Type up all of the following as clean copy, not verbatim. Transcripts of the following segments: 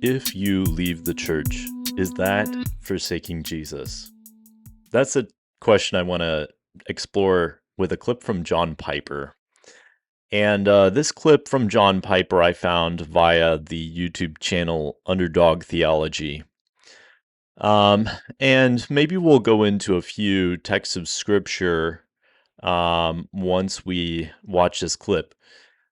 If you leave the church, is that forsaking Jesus? That's a question I want to explore with a clip from John Piper. And this clip from John Piper I found via the YouTube channel Underdog Theology. Um, and maybe we'll go into a few texts of scripture once we watch this clip.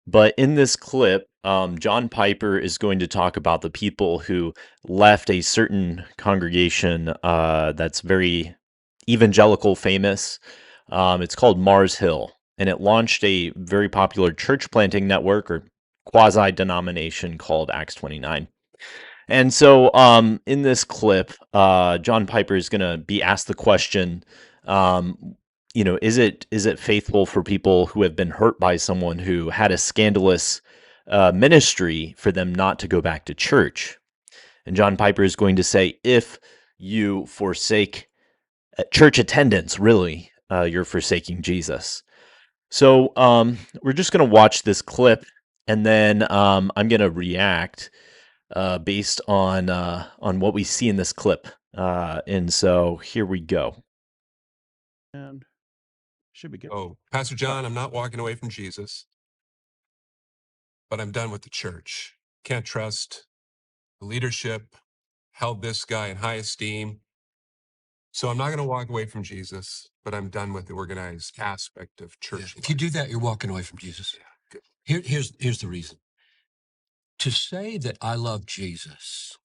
But in this clip, John Piper is going to talk about the people who left a certain congregation that's very evangelical famous. It's called Mars Hill, and it launched a very popular church planting network or quasi denomination called Acts 29. And so, in this clip, John Piper is going to be asked the question, is it faithful for people who have been hurt by someone who had a scandalous ministry for them not to go back to church? And John Piper is going to say, if you forsake church attendance, really, you're forsaking Jesus. So, we're just going to watch this clip, and then I'm going to react based on what we see in this clip. And so here we go. And should be good. Oh, Pastor John, I'm not walking away from Jesus, but I'm done with the church. Can't trust the leadership, held this guy in high esteem. So I'm not going to walk away from Jesus, but I'm done with the organized aspect of church. If you do that, you're walking away from Jesus. Good. Here's the reason. To say that I love Jesus,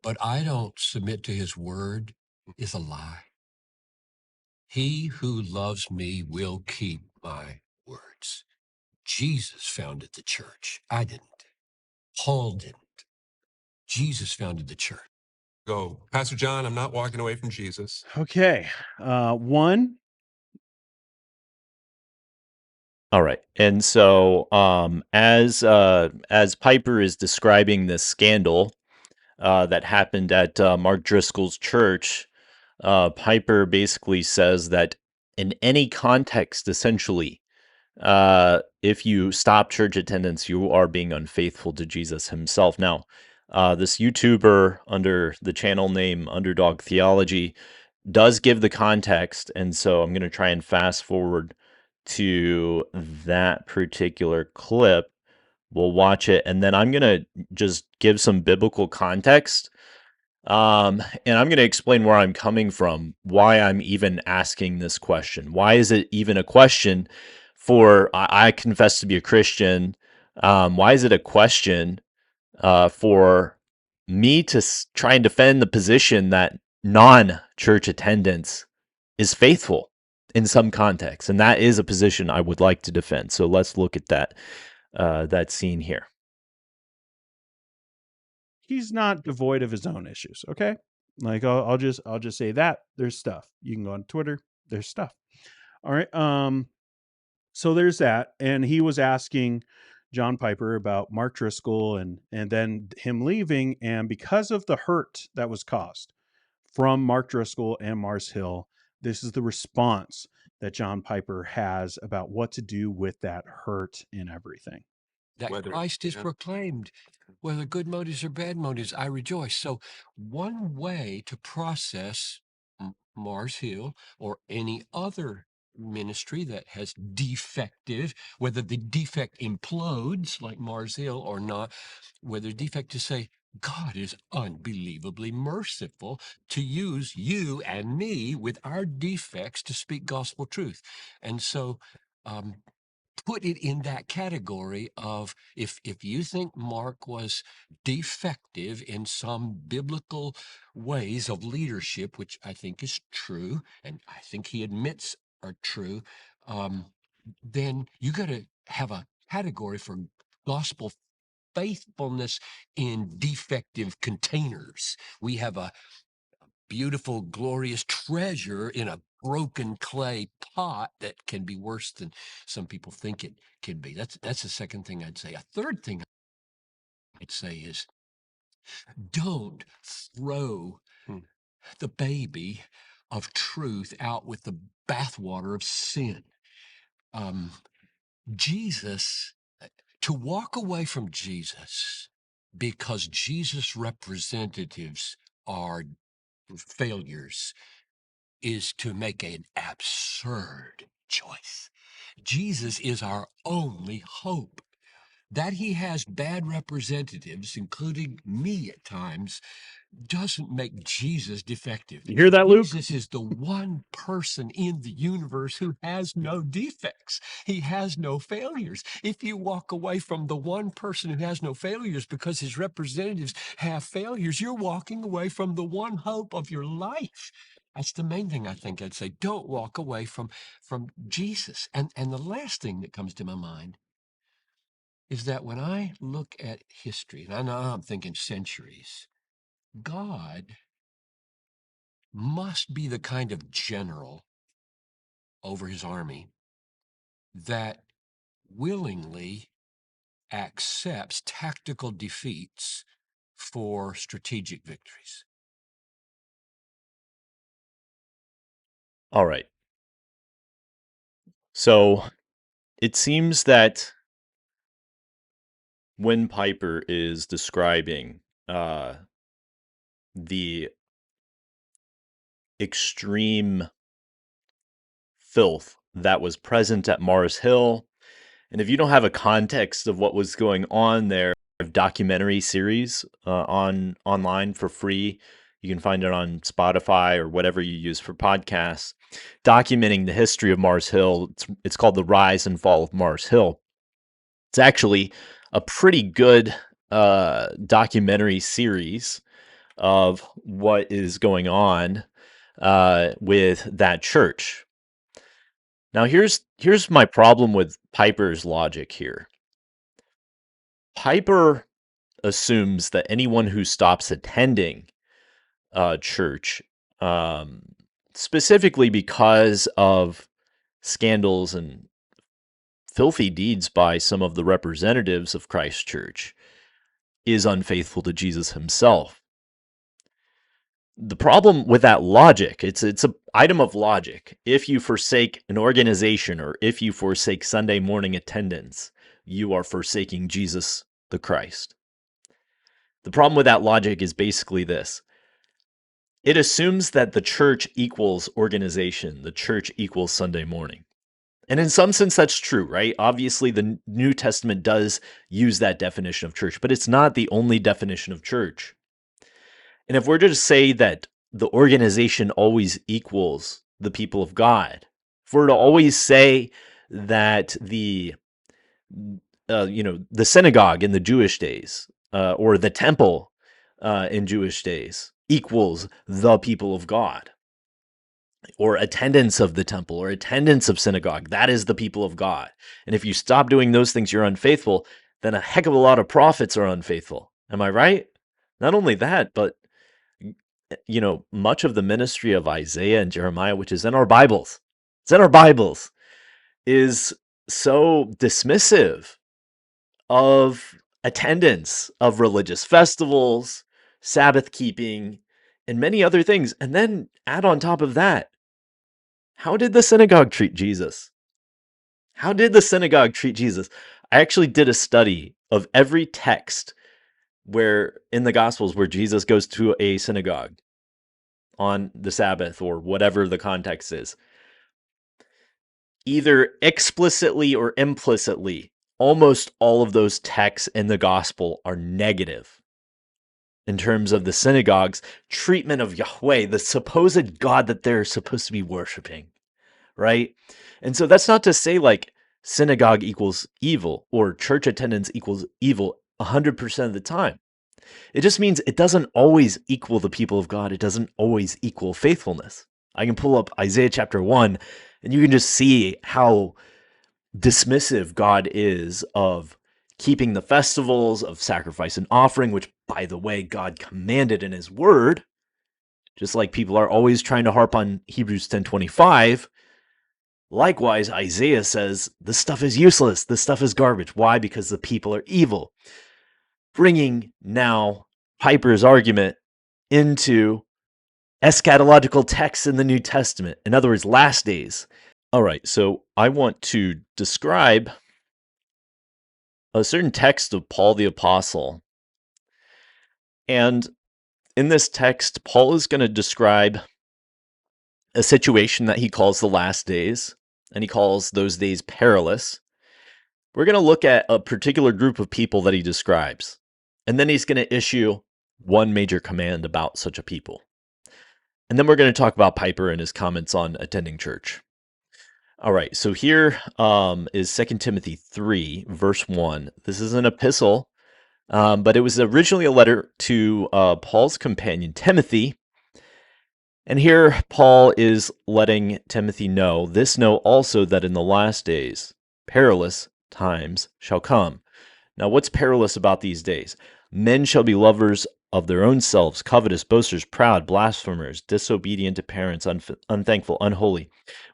but I don't submit to his word is a lie. He who loves me will keep my words. Jesus founded the church. I didn't. Paul didn't. Jesus founded the church. Go, Pastor John, I'm not walking away from Jesus. Okay. One. All right. And so as Piper is describing this scandal that happened at Mark Driscoll's church, Piper basically says that in any context, essentially, if you stop church attendance, you are being unfaithful to Jesus himself. Now, this YouTuber under the channel name Underdog Theology does give the context, and so I'm going to try and fast forward to that particular clip. We'll watch it, and then I'm going to just give some biblical context. And I'm going to explain where I'm coming from, why I'm even asking this question. Why is it even a question for, I confess to be a Christian. Why is it a question for me to try and defend the position that non-church attendance is faithful in some context? And that is a position I would like to defend. So let's look at that scene here. He's not devoid of his own issues. Okay. Like I'll just say that there's stuff. You can go on Twitter. There's stuff. All right. So there's that. And he was asking John Piper about Mark Driscoll and then him leaving. And because of the hurt that was caused from Mark Driscoll and Mars Hill, this is the response that John Piper has about what to do with that hurt and everything. That Whether- Christ is yeah. proclaimed, whether good motives or bad motives, I rejoice. So one way to process Mars Hill or any other ministry that has defective, whether the defect implodes like Mars Hill or not, whether defect to say, God is unbelievably merciful to use you and me with our defects to speak gospel truth. And so, put it in that category of if you think Mark was defective in some biblical ways of leadership, which I think is true, and I think he admits are true, then you got to have a category for gospel faithfulness in defective containers. We have a beautiful, glorious treasure in a broken clay pot that can be worse than some people think it can be. That's the second thing I'd say. A third thing I'd say is don't throw the baby of truth out with the bathwater of sin. Jesus, to walk away from Jesus because Jesus' representatives are failures is to make an absurd choice. Jesus is our only hope. That he has bad representatives, including me at times, doesn't make Jesus defective. You hear that, Luke? Jesus is the one person in the universe who has no defects. He has no failures. If you walk away from the one person who has no failures because his representatives have failures, you're walking away from the one hope of your life. That's the main thing I think I'd say. Don't walk away from Jesus. And the last thing that comes to my mind is that when I look at history, and I know I'm thinking centuries, God must be the kind of general over his army that willingly accepts tactical defeats for strategic victories. All right. So it seems that when Piper is describing the extreme filth that was present at Mars Hill, and if you don't have a context of what was going on there, a documentary series online for free. You can find it on Spotify or whatever you use for podcasts, documenting the history of Mars Hill. It's called The Rise and Fall of Mars Hill. It's actually a pretty good documentary series of what is going on with that church. Now, here's my problem with Piper's logic here. Piper assumes that anyone who stops attending church, specifically because of scandals and filthy deeds by some of the representatives of Christ Church, is unfaithful to Jesus himself. The problem with that logic, it's an item of logic. If you forsake an organization or if you forsake Sunday morning attendance, you are forsaking Jesus the Christ. The problem with that logic is basically this. It assumes that the church equals organization, the church equals Sunday morning. And in some sense, that's true, right? Obviously, the New Testament does use that definition of church, but it's not the only definition of church. And if we're to say that the organization always equals the people of God, if we're to always say that the synagogue in the Jewish days or the temple in Jewish days equals the people of God, or attendance of the temple or attendance of synagogue, that is the people of God. And if you stop doing those things, you're unfaithful, then a heck of a lot of prophets are unfaithful. Am I right? Not only that, but much of the ministry of Isaiah and Jeremiah, which is in our Bibles, is so dismissive of attendance of religious festivals, Sabbath keeping, and many other things. And then add on top of that, how did the synagogue treat Jesus? How did the synagogue treat Jesus? I actually did a study of every text where in the Gospels where Jesus goes to a synagogue on the Sabbath or whatever the context is. Either explicitly or implicitly, almost all of those texts in the Gospel are negative in terms of the synagogue's treatment of Yahweh, the supposed God that they're supposed to be worshiping, right? And so that's not to say like synagogue equals evil or church attendance equals evil 100% of the time. It just means it doesn't always equal the people of God. It doesn't always equal faithfulness. I can pull up Isaiah chapter 1 and you can just see how dismissive God is of keeping the festivals, of sacrifice and offering, which, by the way, God commanded in his word, just like people are always trying to harp on Hebrews 10:25. Likewise, Isaiah says, this stuff is useless. This stuff is garbage. Why? Because the people are evil. Bringing now Piper's argument into eschatological texts in the New Testament. In other words, last days. All right, so I want to describe a certain text of Paul the Apostle. And in this text, Paul is going to describe a situation that he calls the last days, and he calls those days perilous. We're going to look at a particular group of people that he describes, and then he's going to issue one major command about such a people. And then we're going to talk about Piper and his comments on attending church. All right, so here is 2 Timothy 3, verse 1. This is an epistle, but it was originally a letter to Paul's companion, Timothy. And here Paul is letting Timothy know, this know also that in the last days, perilous times shall come. Now, what's perilous about these days? Men shall be lovers of their own selves, covetous, boasters, proud, blasphemers, disobedient to parents, unthankful, unholy,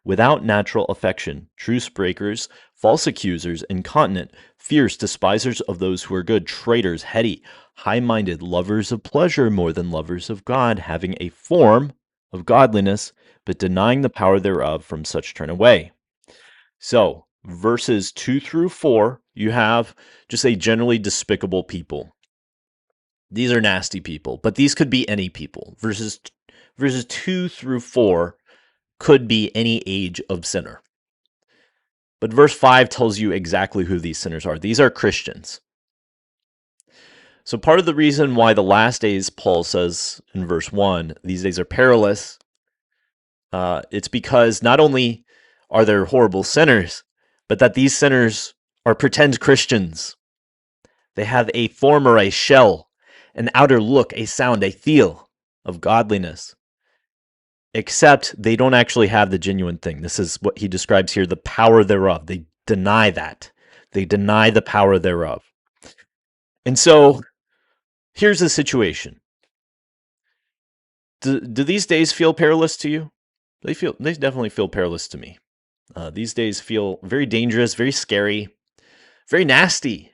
without natural affection, truce breakers, false accusers, incontinent, fierce, despisers of those who are good, traitors, heady, high-minded, lovers of pleasure more than lovers of God, having a form of godliness, but denying the power thereof, from such turn away. So, verses 2 through 4, you have just a generally despicable people. These are nasty people, but these could be any people. Verses 2 through 4 could be any age of sinner. But verse 5 tells you exactly who these sinners are. These are Christians. So part of the reason why the last days, Paul says in verse 1, these days are perilous, it's because not only are there horrible sinners, but that these sinners are pretend Christians. They have a form or a shell, an outer look, a sound, a feel of godliness, except they don't actually have the genuine thing. This is what he describes here, the power thereof. They deny that. They deny the power thereof. And so here's the situation. Do these days feel perilous to you? They definitely feel perilous to me. These days feel very dangerous, very scary, very nasty,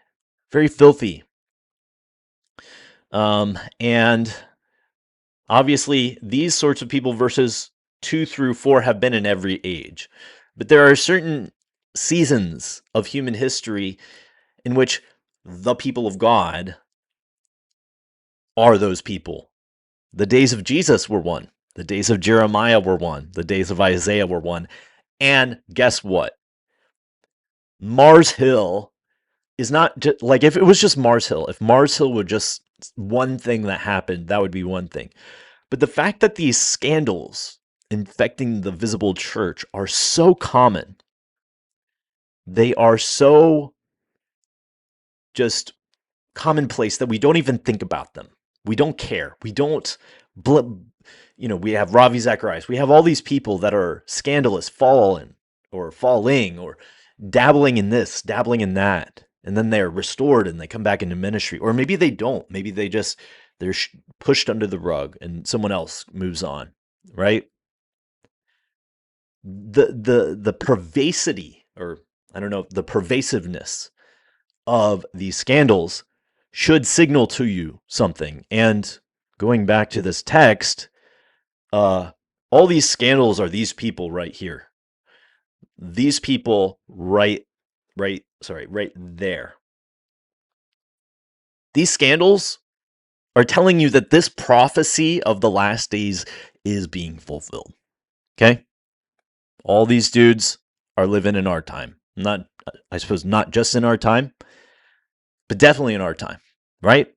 very filthy. And obviously, these sorts of people, verses 2 through 4, have been in every age. But there are certain seasons of human history in which the people of God are those people. The days of Jesus were one. The days of Jeremiah were one. The days of Isaiah were one. And guess what? Mars Hill is not just like, if it was just Mars Hill, if Mars Hill were just one thing that happened, that would be one thing. But the fact that these scandals infecting the visible church are so common, they are so just commonplace that we don't even think about them. We don't care. We don't, we have Ravi Zacharias. We have all these people that are scandalous, falling or dabbling in this, dabbling in that. And then they're restored and they come back into ministry. Or maybe they don't. Maybe they're pushed under the rug and someone else moves on, right? The pervasivity, or I don't know, the pervasiveness of these scandals should signal to you something. And going back to this text, all these scandals are these people right here. These people right there. These scandals are telling you that this prophecy of the last days is being fulfilled. Okay? All these dudes are living in our time. I suppose not just in our time, but definitely in our time, right?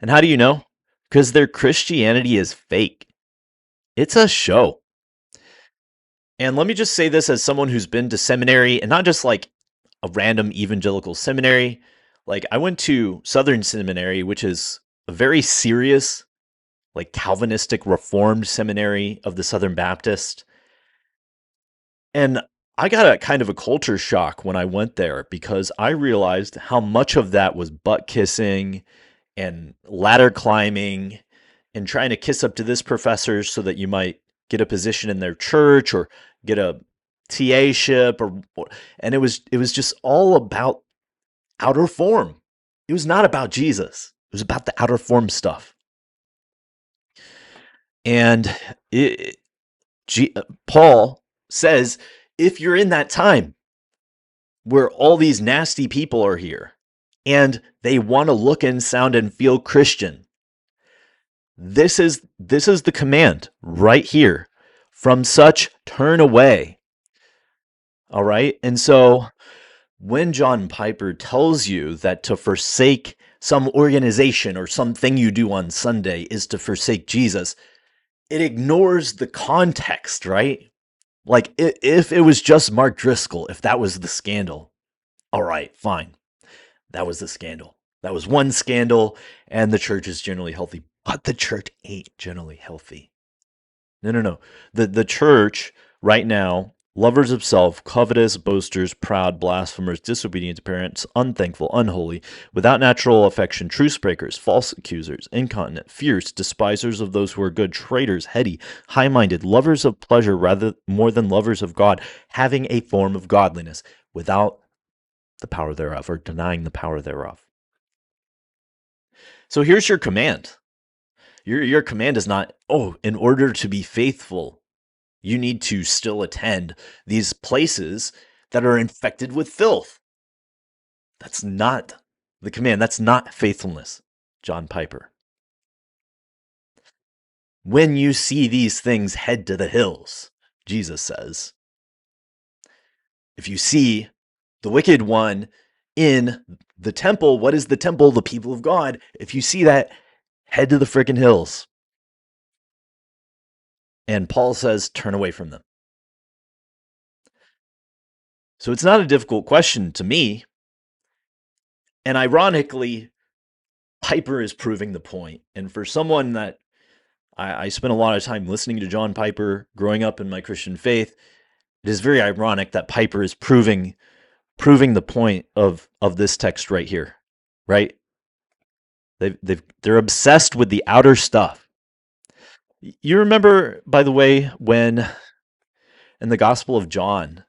And how do you know? Because their Christianity is fake. It's a show. And let me just say this as someone who's been to seminary, and not just like a random evangelical seminary. Like, I went to Southern Seminary, which is a very serious, like, Calvinistic Reformed seminary of the Southern Baptist. And I got a kind of a culture shock when I went there, because I realized how much of that was butt kissing and ladder climbing and trying to kiss up to this professor so that you might get a position in their church or get a TA-ship, and it was just all about outer form. It was not about Jesus. It was about the outer form stuff. And Paul says if you're in that time where all these nasty people are here and they want to look and sound and feel Christian, this is the command right here. From such turn away. All right? And so when John Piper tells you that to forsake some organization or something you do on Sunday is to forsake Jesus, it ignores the context, right? Like, if it was just Mark Driscoll, if that was the scandal, all right, fine. That was the scandal. That was one scandal, and the church is generally healthy. But the church ain't generally healthy. No. The church right now, lovers of self, covetous, boasters, proud, blasphemers, disobedient to parents, unthankful, unholy, without natural affection, truce breakers, false accusers, incontinent, fierce, despisers of those who are good, traitors, heady, high-minded, lovers of pleasure rather more than lovers of God, having a form of godliness without the power thereof, or denying the power thereof. So here's your command. Your command is not, oh, in order to be faithful, you need to still attend these places that are infected with filth. That's not the command. That's not faithfulness, John Piper. When you see these things, head to the hills, Jesus says. If you see the wicked one in the temple, what is the temple? The people of God. If you see that, head to the frickin' hills. And Paul says, turn away from them. So it's not a difficult question to me. And ironically, Piper is proving the point. And for someone that I spent a lot of time listening to John Piper growing up in my Christian faith, it is very ironic that Piper is proving the point of this text right here, right? They're obsessed with the outer stuff. You remember, by the way, when in the Gospel of John,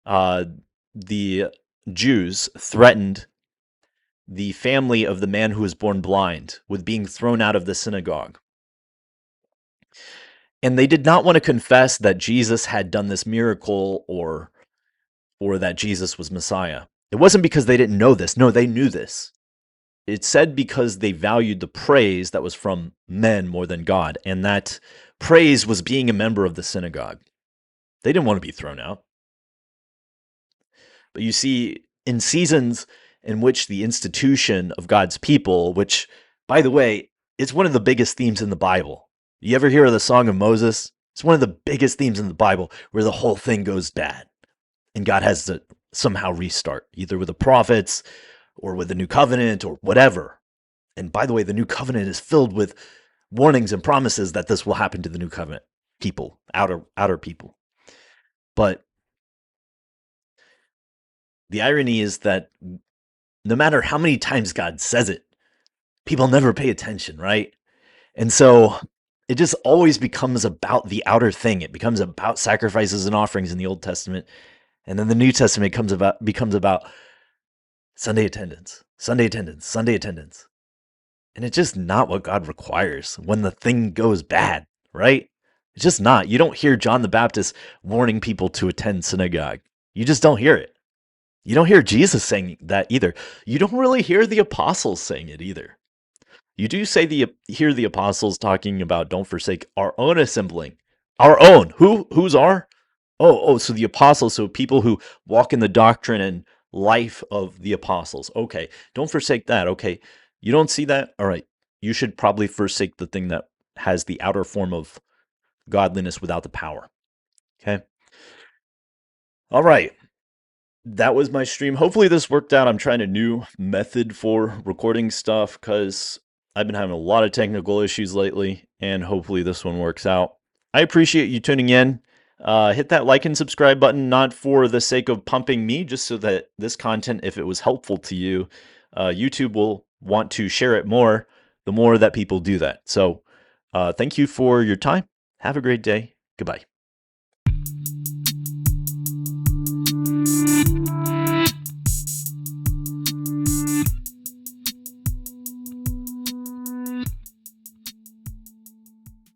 the Jews threatened the family of the man who was born blind with being thrown out of the synagogue. And they did not want to confess that Jesus had done this miracle or that Jesus was Messiah. It wasn't because they didn't know this. No, they knew this. It said because they valued the praise that was from men more than God, and that praise was being a member of the synagogue. They didn't want to be thrown out. But you see, in seasons in which the institution of God's people, which, by the way, it's one of the biggest themes in the Bible. You ever hear of the Song of Moses? It's one of the biggest themes in the Bible where the whole thing goes bad. And God has to somehow restart, either with the prophets or with the new covenant or whatever. And by the way, the new covenant is filled with warnings and promises that this will happen to the new covenant people, outer people. But the irony is that no matter how many times God says it, people never pay attention, right? And so it just always becomes about the outer thing. It becomes about sacrifices and offerings in the Old Testament. And then the New Testament becomes about Sunday attendance, Sunday attendance, Sunday attendance. And it's just not what God requires when the thing goes bad, right? It's just not. You don't hear John the Baptist warning people to attend synagogue. You just don't hear it. You don't hear Jesus saying that either. You don't really hear the apostles saying it either. You do hear the apostles talking about don't forsake our own assembling. Our own. Who's our? Oh, so the apostles, so people who walk in the doctrine and life of the apostles. Okay, don't forsake that. Okay, you don't see that? All right, you should probably forsake the thing that has the outer form of godliness without the power. Okay? All right. That was my stream. Hopefully this worked out. I'm trying a new method for recording stuff because I've been having a lot of technical issues lately, and hopefully this one works out. I appreciate you tuning in. Hit that like and subscribe button, not for the sake of pumping me, just so that this content, if it was helpful to you, YouTube will want to share it more, the more that people do that. So thank you for your time. Have a great day. Goodbye.